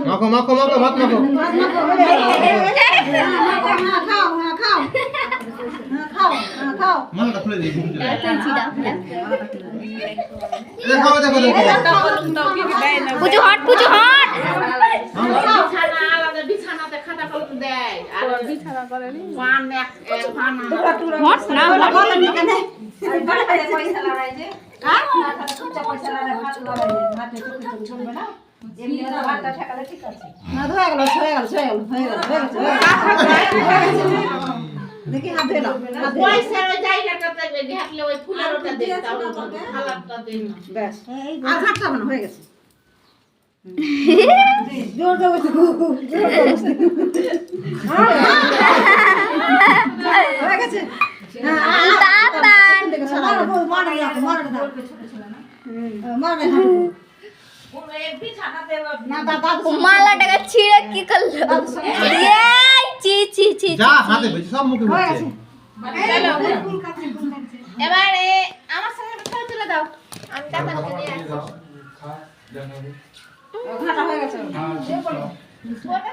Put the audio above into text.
মাখো মাখো মাখো ভাত মাখো মালটা খুলে দিই দেখো দেখো পুজো হট বিছানা আলাদা বিছানাতে খাতা কলম দেয় আর বিছানা করে নি পান এক পান হট না পয়সা লড়াই যে হ্যাঁ পয়সা লড়াই ভাত লড়াই মাঠে চলবে না এমনি ভাতটা ঠেকালে ঠিক আছে না হয়ে গেল দেখি হাত ধুয়ে নাও পয়সার ওই জায়গাটাতে ঢাকলে ওই ফুলের ওটা দেখতে হবে খালাটা দেন না ব্যাস আর ঘাটতে হবে না হয়ে গেছে জোর জবরদস্তি হয়ে গেছে মালাটাকে ছিঁড়ে কি করলো চি যা হাতে বেশি সব মুখে হচ্ছে এবারে আমার সঙ্গে ছবি তুলে দাও আমি টাকা নিয়ে আসছি ঘাটা হয়ে গেছে বলবে না